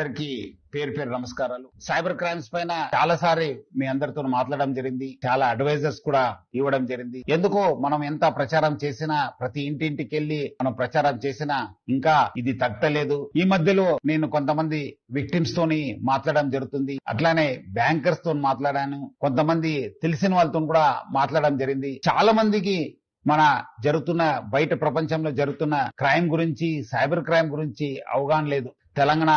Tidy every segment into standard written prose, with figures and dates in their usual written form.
అందరికి పేరు పేరు నమస్కారాలు. సైబర్ క్రైమ్స్ పైన చాలా సారి మీ అందరితో మాట్లాడడం జరిగింది. చాలా అడ్వైజర్స్ కూడా ఇవ్వడం జరిగింది. ఎందుకో మనం ఎంత ప్రచారం చేసినా, ప్రతి ఇంటింటికి వెళ్ళి మనం ప్రచారం చేసినా ఇంకా ఇది తగ్గలేదు. ఈ మధ్యలో నేను కొంతమంది విక్టిమ్స్ తోని మాట్లాడడం జరుగుతుంది. అట్లానే బ్యాంకర్స్ తో మాట్లాడాను. కొంతమంది తెలిసిన వాళ్ళతో కూడా మాట్లాడడం జరిగింది. చాలా మందికి మన జరుగుతున్న బయట ప్రపంచంలో జరుగుతున్న క్రైమ్ గురించి, సైబర్ క్రైమ్ గురించి అవగాహన లేదు. తెలంగాణ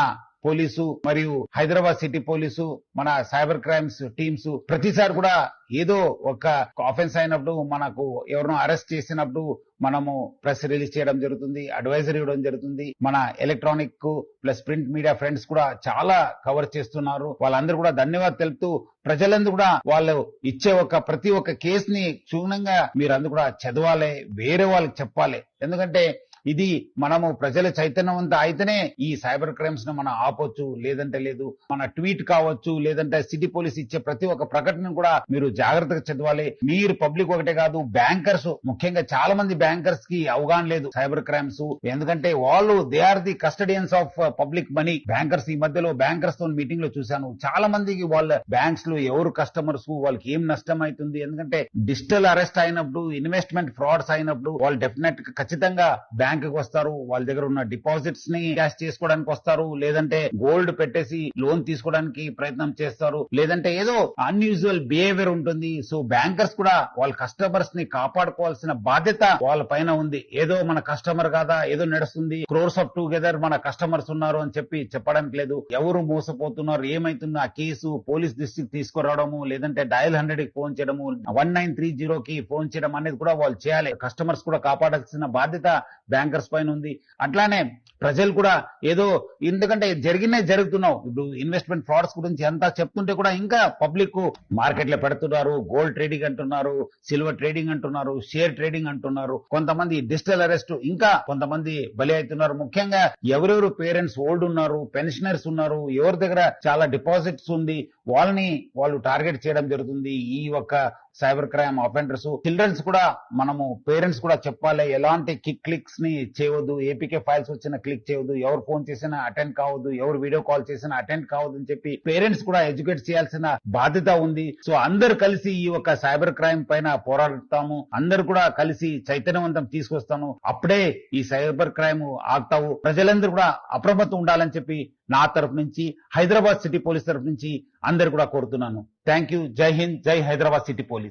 పోలీసు మరియు హైదరాబాద్ సిటీ పోలీసు, మన సైబర్ క్రైమ్స్ టీమ్స్ ప్రతిసారి కూడా ఏదో ఒక ఆఫెన్స్ అయినప్పుడు, మనకు ఎవరినో అరెస్ట్ చేసినప్పుడు మనము ప్రెస్ రిలీజ్ చేయడం జరుగుతుంది, అడ్వైజరీ ఇవ్వడం జరుగుతుంది. మన electronic plus print media friends కూడా చాలా కవర్ చేస్తున్నారు. వాళ్ళందరూ కూడా ధన్యవాదాలు తెలుపుతూ, ప్రజలందరూ కూడా వాళ్ళు ఇచ్చే ప్రతి ఒక్క కేసుని క్షుణ్ణంగా మీరందరూ కూడా చదవాలి, వేరే వాళ్ళకి చెప్పాలి. ఎందుకంటే ఇది మనము ప్రజల చైతన్యవంతం అయితేనే ఈ సైబర్ క్రైమ్స్ ను మనం ఆపొచ్చు, లేదంటే లేదు. మన ట్వీట్ కావచ్చు, లేదంటే సిటీ పోలీస్ ఇచ్చే ప్రతి ఒక్క ప్రకటన కూడా మీరు జాగ్రత్తగా చదవాలి. మీరు పబ్లిక్ ఒకటే కాదు, బ్యాంకర్స్ ముఖ్యంగా చాలా మంది బ్యాంకర్స్ కి అవగాహన లేదు సైబర్ క్రైమ్స్. ఎందుకంటే వాళ్ళు they are the custodians of public money. Bankers ఈ మధ్యలో బ్యాంకర్స్ తో మీటింగ్ లో చూశాను. చాలా మందికి వాళ్ళ బ్యాంక్స్ లో ఎవరు కస్టమర్స్, వాళ్ళకి ఏం నష్టం అవుతుంది. ఎందుకంటే డిజిటల్ అరెస్ట్ అయినప్పుడు, ఇన్వెస్ట్మెంట్ ఫ్రాడ్స్ అయినప్పుడు వాళ్ళు డెఫినెట్ ఖచ్చితంగా బ్యాంక్ వస్తారు. వాళ్ళ దగ్గర ఉన్న డిపాజిట్స్ ని క్యాష్ చేసుకోవడానికి వస్తారు, లేదంటే గోల్డ్ పెట్టేసి లోన్ తీసుకోవడానికి ప్రయత్నం చేస్తారు, లేదంటే ఏదో అన్యూజువల్ బిహేవియర్ ఉంటుంది. సో బ్యాంకర్స్ కూడా వాళ్ళ కస్టమర్స్ ని కాపాడుకోవాల్సిన బాధ్యత వాళ్ళ పైన ఉంది. ఏదో మన కస్టమర్ కాదా, ఏదో నడుస్తుంది, క్రోర్స్ ఆఫ్ టుగెదర్ మన కస్టమర్స్ ఉన్నారు అని చెప్పి చెప్పడానికి లేదు. ఎవరు మోసపోతున్నారు, ఏమైతుందో ఆ కేసు పోలీస్ దృష్టికి తీసుకురావడము, లేదంటే డయల్ 100 కి ఫోన్ చేయడము, 1930 కి ఫోన్ చేయడం అనేది కూడా వాళ్ళు చేయాలి. కస్టమర్స్ కూడా కాపాడాల్సిన బాధ్యత బ్యాంకర్స్ పైన ఉంది. అట్లానే ప్రజలు కూడా ఏదో, ఎందుకంటే జరుగుతున్నావు ఇప్పుడు ఇన్వెస్ట్మెంట్ ఫ్రాడ్స్ గురించి అంతా చెప్తుంటే కూడా ఇంకా పబ్లిక్ మార్కెట్ లో పెడుతున్నారు. గోల్డ్ ట్రేడింగ్ అంటున్నారు, సిల్వర్ ట్రేడింగ్ అంటున్నారు, షేర్ ట్రేడింగ్ అంటున్నారు. కొంతమంది డిజిటల్ అరెస్ట్, ఇంకా కొంతమంది బలి అవుతున్నారు. ముఖ్యంగా ఎవరెవరు పేరెంట్స్ ఓల్డ్ ఉన్నారు, పెన్షనర్స్ ఉన్నారు, ఎవరి దగ్గర చాలా డిపాజిట్స్ ఉంది, వాళ్ళు టార్గెట్ చేయడం జరుగుతుంది. ఈ సైబర్ క్రైమ్ అఫెండర్స్ చిల్డ్రన్స్ కూడా మనము పేరెంట్స్ కూడా చెప్పాలి, ఎలాంటి క్లిక్స్ ని చేయవద్దు, ఏపీకే ఫైల్స్ వచ్చిన క్లిక్ చేయవద్దు, ఎవరు ఫోన్ చేసినా అటెండ్ కావద్దు, ఎవరు వీడియో కాల్ చేసినా అటెండ్ కావద్దు అని చెప్పి పేరెంట్స్ కూడా ఎడ్యుకేట్ చేయాల్సిన బాధ్యత ఉంది. సో అందరు కలిసి ఈ సైబర్ క్రైమ్ పైన పోరాడతాము, అందరు కూడా కలిసి చైతన్యవంతం తీసుకొస్తాము. అప్పుడే ఈ సైబర్ క్రైమ్ ఆగుతావు. ప్రజలందరూ కూడా అప్రమత్తం ఉండాలని చెప్పి నా తరఫు నుంచి, హైదరాబాద్ సిటీ పోలీస్ తరఫు నుంచి అందరు కూడా కోరుతున్నాను. Thank you. జై హింద్, జై హైదరాబాద్ సిటీ పోలీస్.